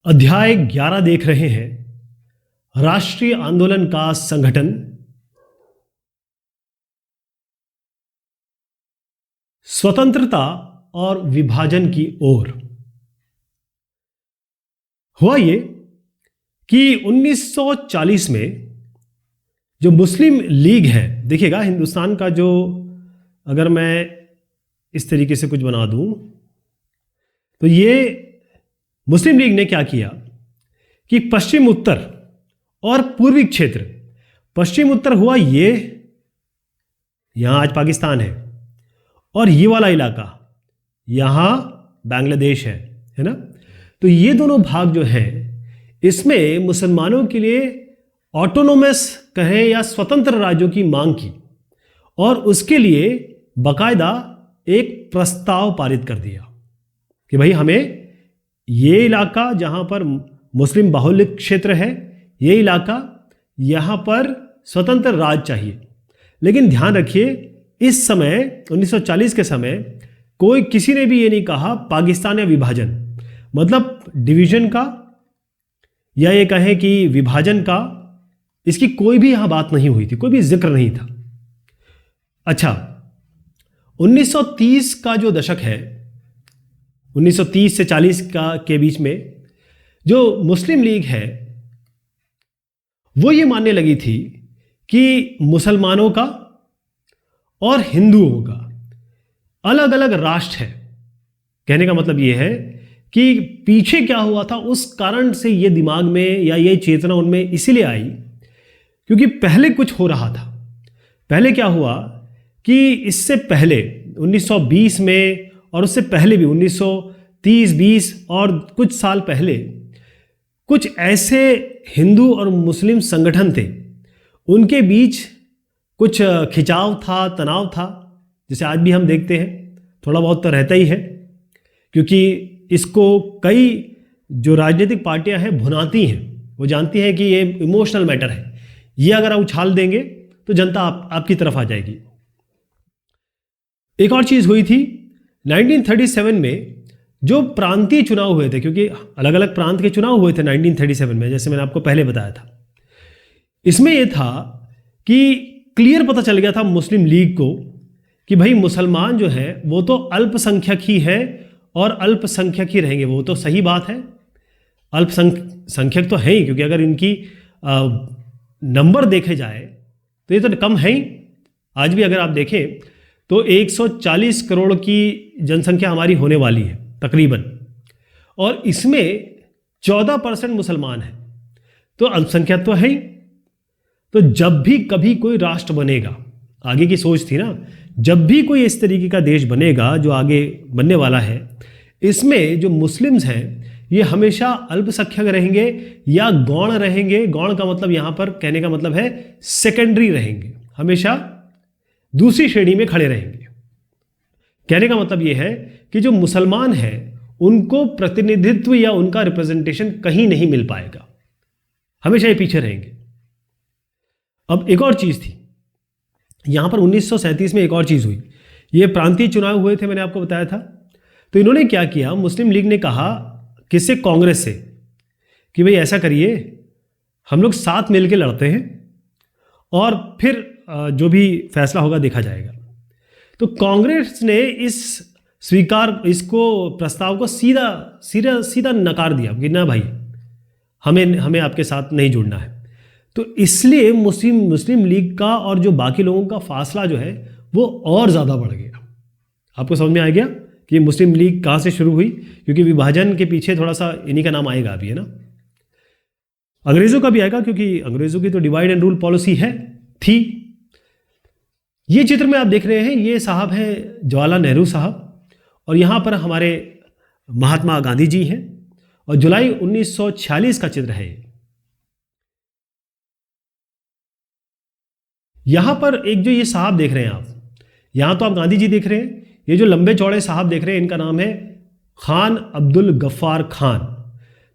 अध्याय 11 देख रहे हैं। राष्ट्रीय आंदोलन का संगठन, स्वतंत्रता और विभाजन की ओर। हुआ ये कि 1940 में जो मुस्लिम लीग है, देखिएगा हिंदुस्तान का जो, अगर मैं इस तरीके से कुछ बना दूं तो ये मुस्लिम लीग ने क्या किया कि पश्चिम उत्तर और पूर्वी क्षेत्र, पश्चिम उत्तर हुआ ये, यहां आज पाकिस्तान है, और ये वाला इलाका यहां बांग्लादेश है ना। तो ये दोनों भाग जो हैं, इसमें मुसलमानों के लिए ऑटोनोमस कहें या स्वतंत्र राज्यों की मांग की, और उसके लिए बाकायदा एक प्रस्ताव पारित कर दिया कि भाई हमें ये इलाका जहां पर मुस्लिम बाहुल्य क्षेत्र है, ये इलाका, यहां पर स्वतंत्र राज चाहिए। लेकिन ध्यान रखिए, इस समय 1940 के समय कोई किसी ने भी ये नहीं कहा पाकिस्तान या विभाजन, मतलब डिवीजन का या ये कहें कि विभाजन का, इसकी कोई भी यहां बात नहीं हुई थी, कोई भी जिक्र नहीं था। अच्छा, 1930 का जो दशक है, 1930 से 40 के बीच में जो मुस्लिम लीग है वो ये मानने लगी थी कि मुसलमानों का और हिंदुओं का अलग अलग राष्ट्र है। कहने का मतलब ये है कि पीछे क्या हुआ था, उस कारण से ये दिमाग में या ये चेतना उनमें इसीलिए आई क्योंकि पहले कुछ हो रहा था। पहले क्या हुआ कि इससे पहले 1920 में और उससे पहले भी 1930-20 और कुछ साल पहले कुछ ऐसे हिंदू और मुस्लिम संगठन थे, उनके बीच कुछ खिंचाव था, तनाव था, जिसे आज भी हम देखते हैं, थोड़ा बहुत तो रहता ही है, क्योंकि इसको कई जो राजनीतिक पार्टियां हैं भुनाती हैं। वो जानती हैं कि ये इमोशनल मैटर है, ये अगर आप उछाल देंगे तो जनता आपकी तरफ आ जाएगी। एक और चीज हुई थी 1937 में, जो प्रांतीय चुनाव हुए थे, क्योंकि अलग अलग प्रांत के चुनाव हुए थे 1937 में, जैसे मैंने आपको पहले बताया था। इसमें यह था कि क्लियर पता चल गया था मुस्लिम लीग को कि भाई मुसलमान जो है वो तो अल्पसंख्यक ही है और अल्पसंख्यक ही रहेंगे। वो तो सही बात है, अल्पसंख्यक तो है ही, क्योंकि अगर इनकी नंबर देखे जाए तो ये तो कम है ही। आज भी अगर आप देखें तो 140 करोड़ की जनसंख्या हमारी होने वाली है तकरीबन, और इसमें 14% मुसलमान हैं, तो अल्पसंख्यक तो है ही। तो जब भी कभी कोई राष्ट्र बनेगा, आगे की सोच थी ना, जब भी कोई इस तरीके का देश बनेगा जो आगे बनने वाला है, इसमें जो मुस्लिम्स हैं ये हमेशा अल्पसंख्यक रहेंगे या गौण रहेंगे। गौण का मतलब यहां पर कहने का मतलब है सेकेंडरी रहेंगे, हमेशा दूसरी श्रेणी में खड़े रहेंगे। कहने का मतलब यह है कि जो मुसलमान हैं उनको प्रतिनिधित्व या उनका रिप्रेजेंटेशन कहीं नहीं मिल पाएगा, हमेशा ये पीछे रहेंगे। अब एक और चीज थी यहां पर, 1937 में एक और चीज हुई। ये प्रांतीय चुनाव हुए थे, मैंने आपको बताया था। तो इन्होंने क्या किया, मुस्लिम लीग ने कहा किससे, कांग्रेस से, कि भाई ऐसा करिए, हम लोग साथ मिलकर लड़ते हैं और फिर जो भी फैसला होगा देखा जाएगा। तो कांग्रेस ने इसको प्रस्ताव को सीधा सीधा सीधा नकार दिया कि ना भाई, हमें आपके साथ नहीं जुड़ना है। तो इसलिए मुस्लिम लीग का और जो बाकी लोगों का फासला जो है वो और ज़्यादा बढ़ गया। आपको समझ में आ गया कि मुस्लिम लीग कहाँ से शुरू हुई, क्योंकि विभाजन के पीछे थोड़ा सा इन्हीं का नाम आएगा अभी, है ना। अंग्रेज़ों का भी आएगा, क्योंकि अंग्रेज़ों की तो डिवाइड एंड रूल पॉलिसी थी। ये चित्र में आप देख रहे हैं, ये साहब हैं जवाहरलाल नेहरू साहब, और यहाँ पर हमारे महात्मा गांधी जी हैं, और जुलाई 1946 का चित्र है। यहां पर एक जो ये साहब देख रहे हैं आप, यहां तो आप गांधी जी देख रहे हैं, ये जो लंबे चौड़े साहब देख रहे हैं इनका नाम है खान अब्दुल गफ्फार खान।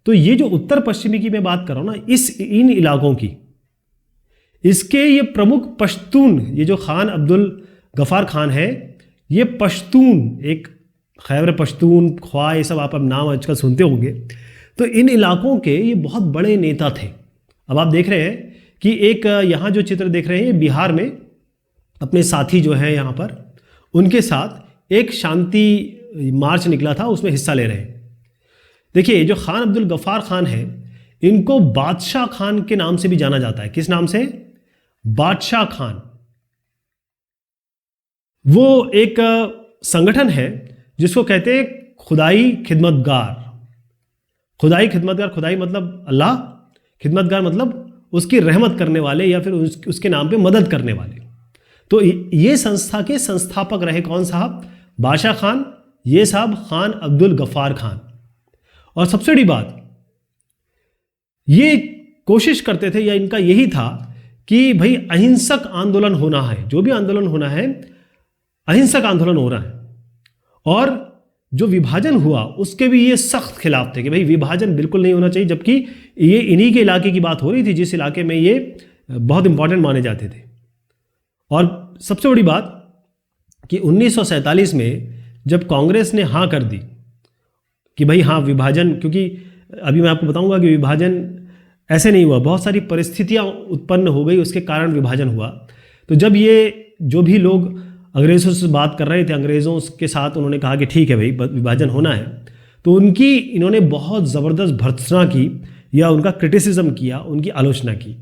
तो ये जो उत्तर पश्चिमी की मैं बात कर रहा हूं ना, इन इलाकों की, इसके ये प्रमुख पश्तून, ये जो खान अब्दुल गफ्फार खान है, ये पश्तून, एक खैबर पश्तून, ख्वा, ये सब आप अब नाम आजकल सुनते होंगे। तो इन इलाकों के ये बहुत बड़े नेता थे। अब आप देख रहे हैं कि एक यहाँ जो चित्र देख रहे हैं, बिहार में अपने साथी जो हैं यहाँ पर, उनके साथ एक शांति मार्च निकला था, उसमें हिस्सा ले रहे हैं। देखिए, जो खान अब्दुल गफ्फार खान है, इनको बादशाह खान के नाम से भी जाना जाता है। किस नाम से? बादशाह खान। वो एक संगठन है जिसको कहते हैं खुदाई खिदमतगार। खुदाई खिदमतगार, खुदाई मतलब अल्लाह, खिदमतगार मतलब उसकी रहमत करने वाले या फिर उसके नाम पे मदद करने वाले। तो ये संस्था के संस्थापक रहे कौन साहब? बादशाह खान। ये साहब खान अब्दुल गफ्फार खान। और सबसे बड़ी बात, ये कोशिश करते थे या इनका यही था कि भाई अहिंसक आंदोलन होना है, जो भी आंदोलन होना है अहिंसक आंदोलन हो रहा है। और जो विभाजन हुआ उसके भी ये सख्त खिलाफ थे कि भाई विभाजन बिल्कुल नहीं होना चाहिए, जबकि ये इन्हीं के इलाके की बात हो रही थी जिस इलाके में ये बहुत इंपॉर्टेंट माने जाते थे। और सबसे बड़ी बात कि 1947 में जब कांग्रेस ने हाँ कर दी कि भाई हाँ विभाजन, क्योंकि अभी मैं आपको बताऊंगा कि विभाजन ऐसे नहीं हुआ, बहुत सारी परिस्थितियां उत्पन्न हो गई, उसके कारण विभाजन हुआ। तो जब ये जो भी लोग अंग्रेज़ों से बात कर रहे थे, अंग्रेज़ों के साथ उन्होंने कहा कि ठीक है भाई विभाजन होना है, तो उनकी इन्होंने बहुत ज़बरदस्त भर्त्सना की या उनका क्रिटिसिज्म किया, उनकी आलोचना की।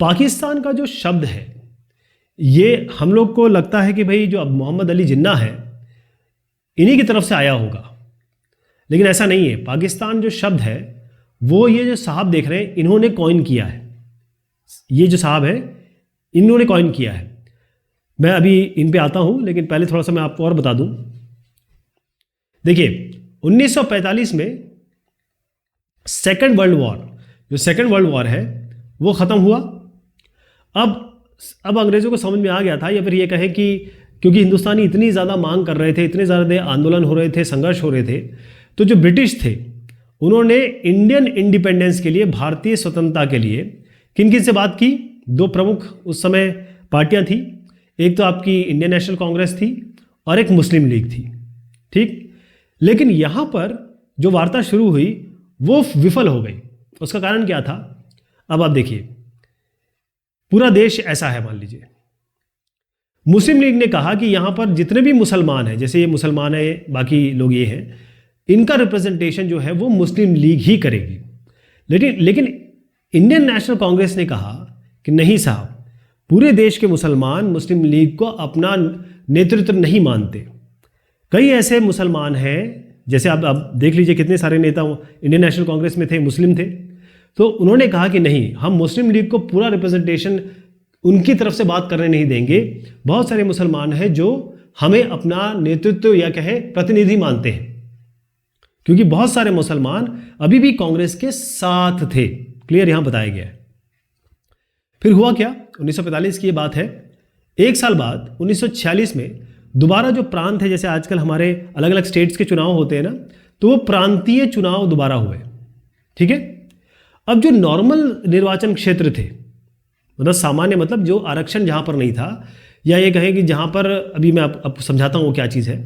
पाकिस्तान का जो शब्द है, ये हम लोग को लगता है कि भाई जो अब मोहम्मद अली जिन्ना है इन्हीं की तरफ से आया होगा, लेकिन ऐसा नहीं है। पाकिस्तान जो शब्द है वो ये जो साहब देख रहे हैं इन्होंने कॉइन किया है। ये जो साहब है इन्होंने कॉइन किया है। मैं अभी इन पे आता हूं, लेकिन पहले थोड़ा सा मैं आपको और बता दूं। देखिए 1945 में सेकेंड वर्ल्ड वॉर, जो सेकेंड वर्ल्ड वॉर है वो ख़त्म हुआ। अब अंग्रेज़ों को समझ में आ गया था, या फिर ये कहें कि क्योंकि हिंदुस्तानी इतनी ज़्यादा मांग कर रहे थे, इतने ज़्यादा आंदोलन हो रहे थे, संघर्ष हो रहे थे, तो जो ब्रिटिश थे उन्होंने इंडियन इंडिपेंडेंस के लिए, भारतीय स्वतंत्रता के लिए किन किन से बात की? दो प्रमुख उस समय पार्टियां थी, एक तो आपकी इंडियन नेशनल कांग्रेस थी और एक मुस्लिम लीग थी, ठीक। लेकिन यहां पर जो वार्ता शुरू हुई वो विफल हो गई। उसका कारण क्या था? अब आप देखिए, पूरा देश ऐसा है, मान लीजिए मुस्लिम लीग ने कहा कि यहां पर जितने भी मुसलमान हैं, जैसे ये मुसलमान है, बाकी लोग ये हैं, इनका रिप्रेजेंटेशन जो है वो मुस्लिम लीग ही करेगी। लेकिन इंडियन नेशनल कांग्रेस ने कहा कि नहीं साहब, पूरे देश के मुसलमान मुस्लिम लीग को अपना नेतृत्व नहीं मानते। कई ऐसे मुसलमान हैं, जैसे आप देख लीजिए कितने सारे नेता इंडियन नेशनल कांग्रेस में थे, मुस्लिम थे। तो उन्होंने कहा कि नहीं, हम मुस्लिम लीग को पूरा रिप्रेजेंटेशन उनकी तरफ से बात करने नहीं देंगे। बहुत सारे मुसलमान हैं जो हमें अपना नेतृत्व या कहें प्रतिनिधि मानते हैं, क्योंकि बहुत सारे मुसलमान अभी भी कांग्रेस के साथ थे। क्लियर यहां बताया गया है। फिर हुआ क्या? 1945 की ये बात है। एक साल बाद 1946 में दोबारा जो प्रांत है, जैसे आजकल हमारे अलग अलग स्टेट्स के चुनाव होते हैं ना, तो वो प्रांतीय चुनाव दोबारा हुए, ठीक है। अब जो नॉर्मल निर्वाचन क्षेत्र थे, मतलब सामान्य, मतलब जो आरक्षण जहां पर नहीं था, या ये कहें कि जहां पर, अभी मैं आपको समझाता हूं वो क्या चीज़ है,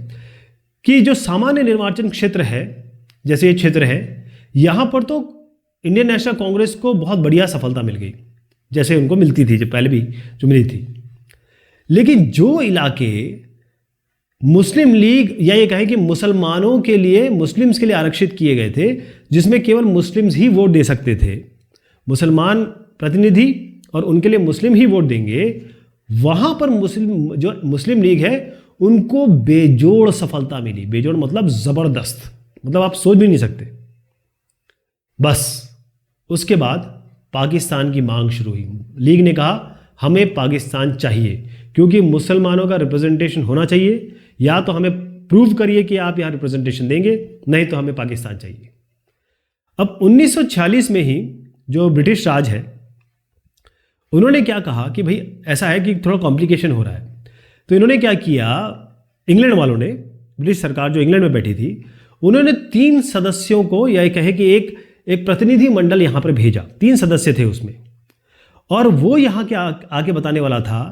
कि जो सामान्य निर्वाचन क्षेत्र है, जैसे ये क्षेत्र है, यहां पर तो इंडियन नेशनल कांग्रेस को बहुत बढ़िया सफलता मिल गई, जैसे उनको मिलती थी, जो पहले भी जो मिली थी। लेकिन जो इलाके मुस्लिम लीग या ये कहें कि मुसलमानों के लिए, मुस्लिम्स के लिए आरक्षित किए गए थे, जिसमें केवल मुस्लिम्स ही वोट दे सकते थे, मुसलमान प्रतिनिधि और उनके लिए मुस्लिम ही वोट देंगे, वहां पर मुस्लिम लीग है उनको बेजोड़ सफलता मिली। बेजोड़ मतलब जबरदस्त, मतलब आप सोच भी नहीं सकते। बस उसके बाद पाकिस्तान की मांग शुरू हुई। लीग ने कहा हमें पाकिस्तान चाहिए, क्योंकि मुसलमानों का रिप्रेजेंटेशन होना चाहिए, या तो हमें प्रूव करिए कि आप यहां रिप्रेजेंटेशन देंगे, नहीं तो हमें पाकिस्तान चाहिए। अब 1946 में ही जो ब्रिटिश राज है, उन्होंने क्या कहा कि भाई ऐसा है कि थोड़ा कॉम्प्लिकेशन हो रहा है। तो इन्होंने क्या किया, इंग्लैंड वालों ने, ब्रिटिश सरकार जो इंग्लैंड में बैठी थी, उन्होंने 3 सदस्यों को, या कहे कि एक प्रतिनिधि मंडल यहां पर भेजा। 3 सदस्य थे उसमें, और वो यहां के आके बताने वाला था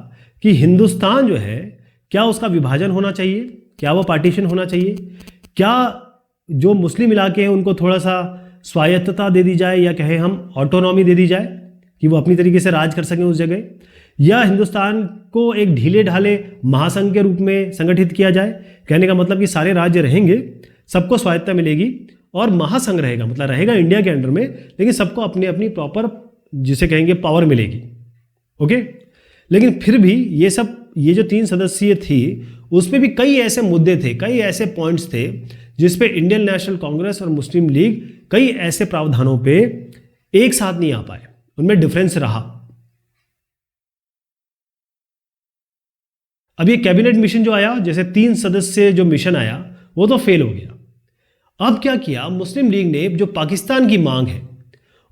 कि हिंदुस्तान जो है, क्या उसका विभाजन होना चाहिए, क्या वो पार्टीशन होना चाहिए, क्या जो मुस्लिम इलाके हैं उनको थोड़ा सा स्वायत्तता दे दी जाए, या कहें हम ऑटोनॉमी दे दी जाए कि वो अपनी तरीके से राज कर सकें उस जगह, या हिंदुस्तान को एक ढीले ढाले महासंघ के रूप में संगठित किया जाए। कहने का मतलब कि सारे राज्य रहेंगे, सबको स्वायत्तता मिलेगी और महासंघ रहेगा, मतलब रहेगा इंडिया के अंडर में, लेकिन सबको अपनी अपनी प्रॉपर जिसे कहेंगे पावर मिलेगी। ओके, लेकिन फिर भी ये जो 3 सदस्यीय थी उसमें भी कई ऐसे मुद्दे थे, कई ऐसे पॉइंट्स थे जिस पे इंडियन नेशनल कांग्रेस और मुस्लिम लीग कई ऐसे प्रावधानों पे एक साथ नहीं आ पाए, उनमें डिफरेंस रहा। अब ये कैबिनेट मिशन जो आया, जैसे 3 सदस्य जो मिशन आया वो तो फेल हो गया। अब क्या किया, मुस्लिम लीग ने जो पाकिस्तान की मांग है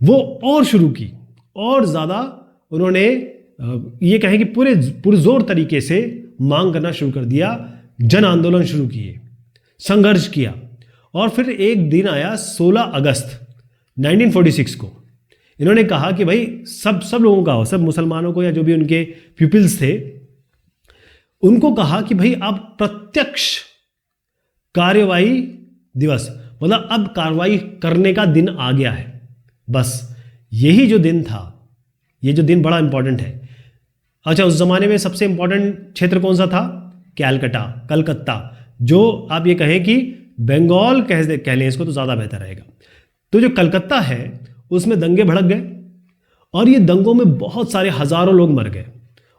वो और शुरू की, और ज्यादा उन्होंने ये कहें कि पूरे पुरजोर तरीके से मांग करना शुरू कर दिया, जन आंदोलन शुरू किए, संघर्ष किया। और फिर एक दिन आया 16 अगस्त 1946 को, इन्होंने कहा कि भाई सब लोगों का हो, सब मुसलमानों को या जो भी उनके पीपल्स थे उनको कहा कि भाई अब प्रत्यक्ष कार्यवाही दिवस, मतलब अब कार्रवाई करने का दिन आ गया है। बस यही जो दिन था, ये जो दिन बड़ा इंपॉर्टेंट है। अच्छा, उस जमाने में सबसे इंपॉर्टेंट क्षेत्र कौन सा था? कलकत्ता, जो आप ये कहें कि बंगाल कह लें इसको तो ज़्यादा बेहतर रहेगा। तो जो कलकत्ता है उसमें दंगे भड़क गए, और ये दंगों में बहुत सारे हज़ारों लोग मर गए,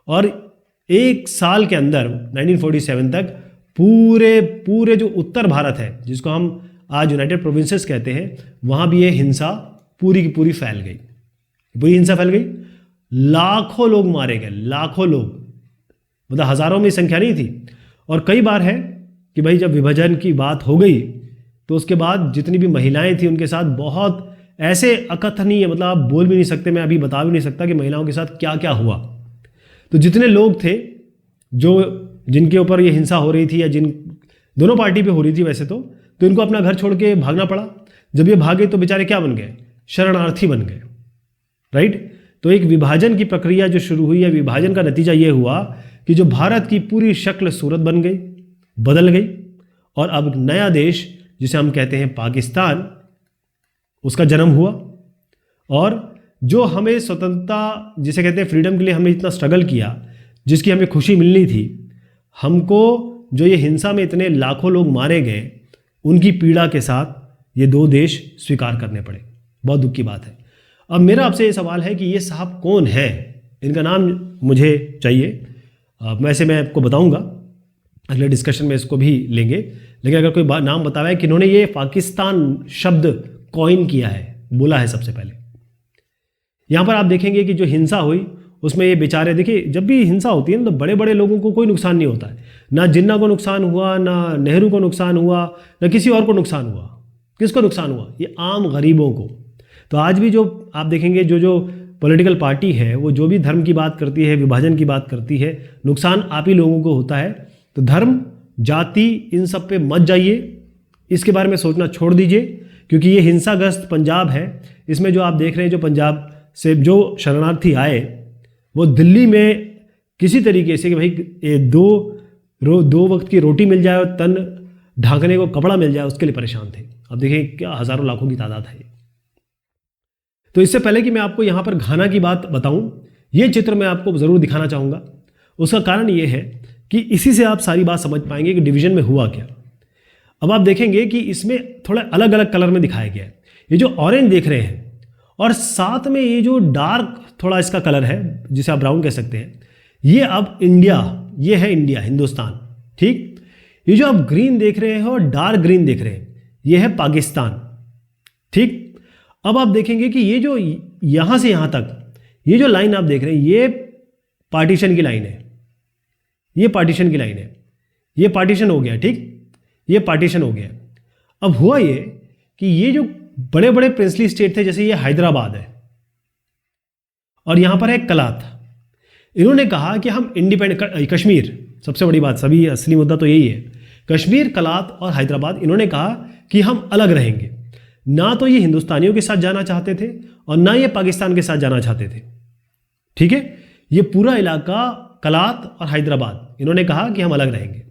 और एक साल के अंदर 1947 तक पूरे जो उत्तर भारत है, जिसको हम आज यूनाइटेड प्रोविंसेस कहते हैं, वहाँ भी ये हिंसा पूरी की पूरी फैल गई, पूरी हिंसा फैल गई। लाखों लोग मारे गए, लाखों लोग, मतलब हज़ारों में संख्या नहीं थी। और कई बार है कि भाई जब विभाजन की बात हो गई तो उसके बाद जितनी भी महिलाएं थी उनके साथ बहुत ऐसे अकथनीय, मतलब आप बोल भी नहीं सकते, मैं अभी बता भी नहीं सकता कि महिलाओं के साथ क्या क्या हुआ। तो जितने लोग थे जिनके ऊपर ये हिंसा हो रही थी, या जिन दोनों पार्टी पे हो रही थी वैसे तो इनको अपना घर छोड़ के भागना पड़ा। जब ये भागे तो बेचारे क्या बन गए? शरणार्थी बन गए, राइट। तो एक विभाजन की प्रक्रिया जो शुरू हुई है, विभाजन का नतीजा ये हुआ कि जो भारत की पूरी शक्ल सूरत बन गई, बदल गई, और अब नया देश जिसे हम कहते हैं पाकिस्तान, उसका जन्म हुआ। और जो हमें स्वतंत्रता जिसे कहते हैं फ्रीडम के लिए हमने इतना स्ट्रगल किया, जिसकी हमें खुशी मिलनी थी, हमको जो ये हिंसा में इतने लाखों लोग मारे गए, उनकी पीड़ा के साथ ये 2 देश स्वीकार करने पड़े। बहुत दुख की बात है। अब मेरा आपसे ये सवाल है कि ये साहब कौन है? इनका नाम मुझे चाहिए। वैसे मैं आपको बताऊंगा, अगले डिस्कशन में इसको भी लेंगे, लेकिन अगर कोई नाम बताया कि इन्होंने ये पाकिस्तान शब्द कॉइन किया है, बोला है सबसे पहले। यहाँ पर आप देखेंगे कि जो हिंसा हुई उसमें ये बेचारे, देखिए जब भी हिंसा होती है ना तो बड़े बड़े लोगों को कोई नुकसान नहीं होता है, ना जिन्ना को नुकसान हुआ, ना नेहरू को नुकसान हुआ, ना किसी और को नुकसान हुआ। किसको नुकसान हुआ? ये आम गरीबों को। तो आज भी जो आप देखेंगे जो पॉलिटिकल पार्टी है, वो जो भी धर्म की बात करती है, विभाजन की बात करती है, नुकसान आप ही लोगों को होता है। तो धर्म, जाति, इन सब पे मत जाइए, इसके बारे में सोचना छोड़ दीजिए, क्योंकि ये हिंसाग्रस्त पंजाब है। इसमें जो आप देख रहे हैं, जो पंजाब से जो शरणार्थी आए, वो दिल्ली में किसी तरीके से कि भाई दो वक्त की रोटी मिल जाए और तन ढांकने को कपड़ा मिल जाए, उसके लिए परेशान थे। अब देखिए क्या हज़ारों लाखों की तादाद है। तो इससे पहले कि मैं आपको यहाँ पर घाना की बात बताऊँ, ये चित्र मैं आपको ज़रूर दिखाना चाहूँगा। उसका कारण ये है कि इसी से आप सारी बात समझ पाएंगे कि डिवीज़न में हुआ क्या। अब आप देखेंगे कि इसमें थोड़ा अलग अलग कलर में दिखाया गया है। ये जो ऑरेंज देख रहे हैं, और साथ में ये जो डार्क थोड़ा इसका कलर है, जिसे आप ब्राउन कह सकते हैं, ये अब इंडिया, ये है इंडिया, हिंदुस्तान, ठीक। ये जो आप ग्रीन देख रहे हैं और डार्क ग्रीन देख रहे हैं, ये है पाकिस्तान, ठीक। अब आप देखेंगे कि ये जो यहां से यहां तक ये जो लाइन आप देख रहे हैं, ये पार्टीशन की लाइन है, ये पार्टीशन की लाइन है, ये पार्टीशन हो गया, ठीक, ये पार्टीशन हो गया। अब हुआ ये कि ये जो बड़े बड़े प्रिंसली स्टेट थे, जैसे ये हैदराबाद है और यहां पर है कलात, इन्होंने कहा कि हम इंडिपेंडेंट, कश्मीर सबसे बड़ी बात, सभी असली मुद्दा तो यही है, कश्मीर, कलात और हैदराबाद, इन्होंने कहा कि हम अलग रहेंगे। ना तो ये हिंदुस्तानियों के साथ जाना चाहते थे और ना ये पाकिस्तान के साथ जाना चाहते थे, ठीक है। ये पूरा इलाका कलात और हैदराबाद, इन्होंने कहा कि हम अलग रहेंगे।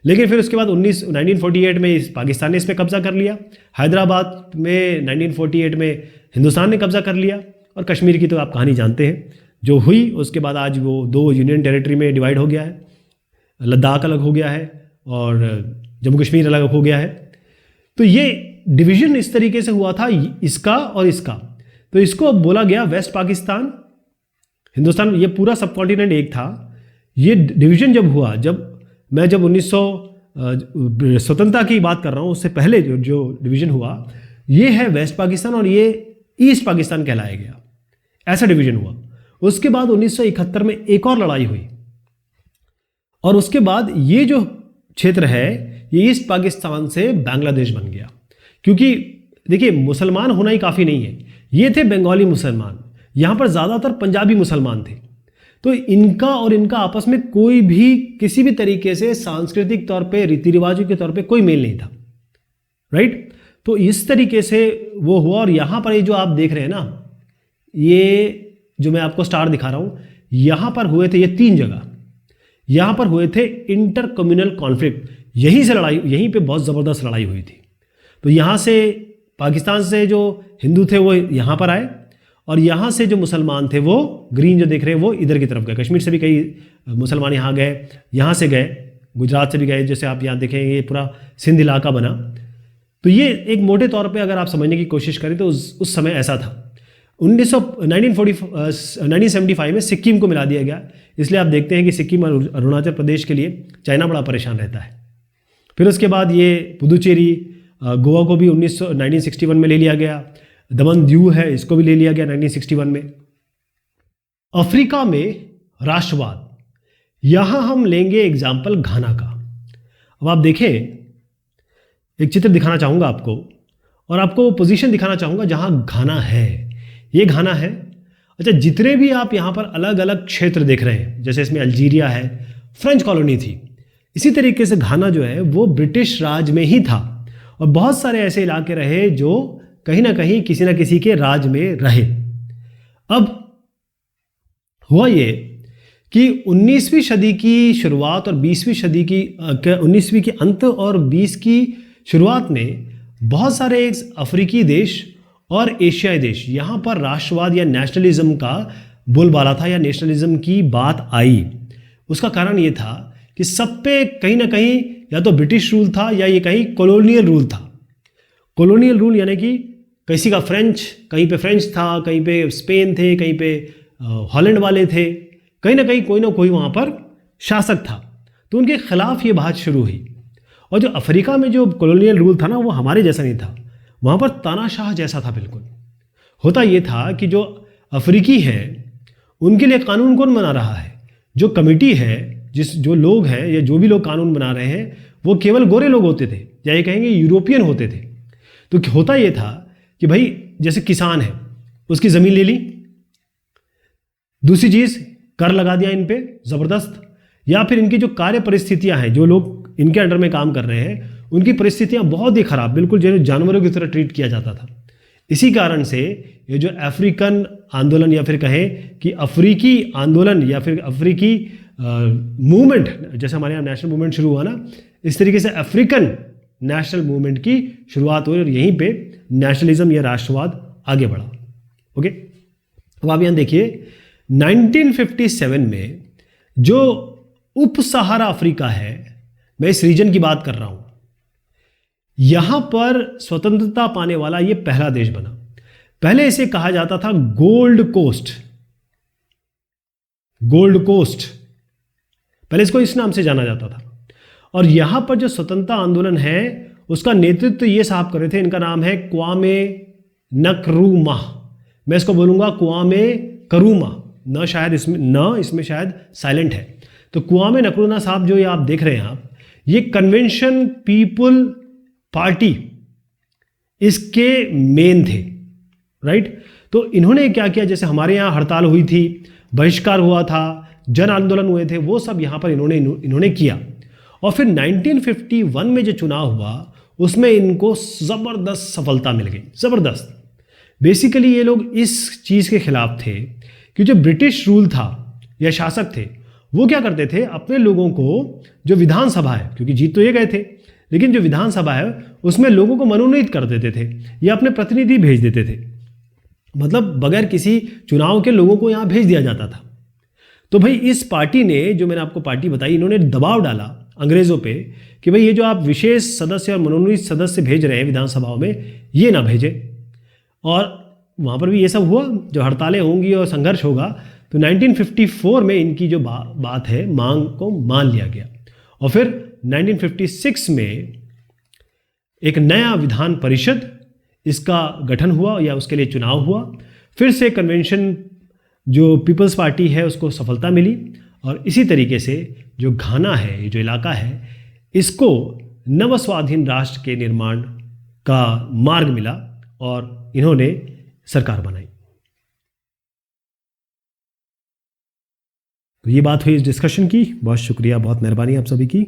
लेकिन फिर उसके बाद 1948 में पाकिस्तान ने इस पर कब्जा कर लिया, हैदराबाद में 1948 में हिंदुस्तान ने कब्जा कर लिया, और कश्मीर की तो आप कहानी जानते हैं जो हुई। उसके बाद आज वो 2 यूनियन टेरिटरी में डिवाइड हो गया है, लद्दाख अलग हो गया है और जम्मू कश्मीर अलग हो गया है। तो ये डिवीजन इस तरीके से हुआ था, इसका और इसका। तो इसको बोला गया वेस्ट पाकिस्तान, हिंदुस्तान, ये पूरा सब कॉन्टिनेंट एक था। ये डिवीजन जब हुआ, जब 1900 स्वतंत्रता की बात कर रहा हूँ, उससे पहले जो डिवीजन हुआ ये है वेस्ट पाकिस्तान और ये ईस्ट पाकिस्तान कहलाया गया, ऐसा डिवीजन हुआ। उसके बाद 1971 में एक और लड़ाई हुई और उसके बाद ये जो क्षेत्र है ये ईस्ट पाकिस्तान से बांग्लादेश बन गया। क्योंकि देखिए मुसलमान होना ही काफ़ी नहीं है, ये थे बंगाली मुसलमान, यहाँ पर ज़्यादातर पंजाबी मुसलमान थे। तो इनका और इनका आपस में कोई भी किसी भी तरीके से सांस्कृतिक तौर पे, रीति रिवाजों के तौर पे कोई मेल नहीं था, राइट। तो इस तरीके से वो हुआ। और यहाँ पर ये जो आप देख रहे हैं ना, ये जो मैं आपको स्टार दिखा रहा हूँ, यहाँ पर हुए थे ये 3 जगह, यहाँ पर हुए थे इंटर कम्युनल कॉन्फ्लिक्ट। यहीं से लड़ाई, यहीं पे बहुत ज़बरदस्त लड़ाई हुई थी। तो यहाँ से पाकिस्तान से जो हिंदू थे वो यहाँ पर आए और यहाँ से जो मुसलमान थे वो ग्रीन जो देख रहे हैं वो इधर की तरफ गए। कश्मीर से भी कई मुसलमान यहाँ गए, यहाँ से गए, गुजरात से भी गए, जैसे आप यहाँ देखें ये पूरा सिंध इलाका बना। तो ये एक मोटे तौर पे अगर आप समझने की कोशिश करें तो उस समय ऐसा था। 1975 में सिक्किम को मिला दिया गया, इसलिए आप देखते हैं कि सिक्किम और अरुणाचल प्रदेश के लिए चाइना बड़ा परेशान रहता है। फिर उसके बाद ये पुदुचेरी, गोवा को भी 1961 में ले लिया गया, दमन दीव है इसको भी ले लिया गया 1961 में। अफ्रीका में राष्ट्रवाद, यहां हम लेंगे एग्जाम्पल घाना का। अब आप देखें, एक चित्र दिखाना चाहूंगा आपको और आपको पोजीशन दिखाना चाहूंगा जहां घाना है। ये घाना है। अच्छा, जितने भी आप यहां पर अलग अलग क्षेत्र देख रहे हैं, जैसे इसमें अल्जीरिया है, फ्रेंच कॉलोनी थी, इसी तरीके से घाना जो है वो ब्रिटिश राज में ही था और बहुत सारे ऐसे इलाके रहे जो कहीं ना कहीं किसी ना किसी के राज में रहे। अब हुआ ये कि 19वीं सदी की शुरुआत और 20वीं सदी की 19वीं के अंत और 20 की शुरुआत में बहुत सारे अफ्रीकी देश और एशियाई देश, यहाँ पर राष्ट्रवाद या नेशनलिज्म का बोलबाला था या नेशनलिज्म की बात आई। उसका कारण ये था कि सब पे कहीं ना कहीं या तो ब्रिटिश रूल था या ये कहीं कॉलोनियल रूल था। कॉलोनियल रूल यानी कि किसी का फ्रेंच, कहीं पे फ्रेंच था, कहीं पे स्पेन थे, कहीं पे हॉलैंड वाले थे, कहीं ना कहीं कोई ना कोई वहाँ पर शासक था। तो उनके खिलाफ ये बात शुरू हुई। और जो अफ्रीका में जो कॉलोनियल रूल था ना वो हमारे जैसा नहीं था, वहाँ पर तानाशाह जैसा था बिल्कुल। होता ये था कि जो अफ्रीकी हैं उनके लिए कानून कौन बना रहा है? जो कमेटी है, जो लोग हैं या जो भी लोग कानून बना रहे हैं वो केवल गोरे लोग होते थे या ये कहेंगे यूरोपियन होते थे। तो होता ये था कि भाई जैसे किसान है, उसकी ज़मीन ले ली, दूसरी चीज़ कर लगा दिया इन पे ज़बरदस्त, या फिर इनकी जो कार्य परिस्थितियां हैं, जो लोग इनके अंडर में काम कर रहे हैं उनकी परिस्थितियां बहुत ही खराब, बिल्कुल जैसे जानवरों की तरह ट्रीट किया जाता था। इसी कारण से ये जो अफ्रीकन आंदोलन या फिर कहें कि अफ्रीकी आंदोलन या फिर अफ्रीकी मूवमेंट, जैसे हमारे यहाँ नेशनल मूवमेंट शुरू हुआ ना, इस तरीके से अफ्रीकन नेशनल मूवमेंट की शुरुआत हुई और यहीं पे नेशनलिज्म या राष्ट्रवाद आगे बढ़ा। ओके, अब आप यहाँ देखिए 1957 में जो उप सहारा अफ्रीका है, मैं इस रीजन की बात कर रहा हूं, यहां पर स्वतंत्रता पाने वाला यह पहला देश बना। पहले इसे कहा जाता था गोल्ड कोस्ट। गोल्ड कोस्ट पहले इसको इस नाम से जाना जाता था। और यहां पर जो स्वतंत्रता आंदोलन है उसका नेतृत्व ये साहब कर रहे थे, इनका नाम है क्वामे नक्रूमा। मैं इसको बोलूंगा क्वामे करूमा, न शायद इसमें शायद साइलेंट है। तो क्वामे नक्रूमा साहब जो ये आप देख रहे हैं आप, ये कन्वेंशन पीपुल पार्टी इसके मेन थे, राइट। तो इन्होंने क्या किया, जैसे हमारे यहाँ हड़ताल हुई थी, बहिष्कार हुआ था, जन आंदोलन हुए थे, वो सब यहाँ पर इन्होंने किया। और फिर 1951 में जो चुनाव हुआ उसमें इनको ज़बरदस्त सफलता मिल गई, ज़बरदस्त। बेसिकली ये लोग इस चीज़ के खिलाफ थे कि जो ब्रिटिश रूल था या शासक थे वो क्या करते थे, अपने लोगों को, जो विधानसभा है, क्योंकि जीत तो ये गए थे, लेकिन जो विधानसभा है उसमें लोगों को मनोनीत कर देते थे या अपने प्रतिनिधि भेज देते थे, मतलब बगैर किसी चुनाव के लोगों को यहाँ भेज दिया जाता था। तो भाई इस पार्टी ने, जो मैंने आपको पार्टी बताई, इन्होंने दबाव डाला अंग्रेजों पे कि भाई ये जो आप विशेष सदस्य और मनोनीत सदस्य भेज रहे हैं विधानसभाओं में, ये ना भेजें। और वहाँ पर भी ये सब हुआ, जो हड़तालें होंगी और संघर्ष होगा। तो 1954 में इनकी जो बात है, मांग को मान लिया गया। और फिर 1956 में एक नया विधान परिषद, इसका गठन हुआ या उसके लिए चुनाव हुआ। फिर से कन्वेंशन, जो पीपल्स पार्टी है, उसको सफलता मिली। और इसी तरीके से जो घाना है, ये जो इलाका है, इसको नव स्वाधीन राष्ट्र के निर्माण का मार्ग मिला और इन्होंने सरकार बनाई। तो ये बात हुई इस डिस्कशन की। बहुत शुक्रिया, बहुत मेहरबानी आप सभी की।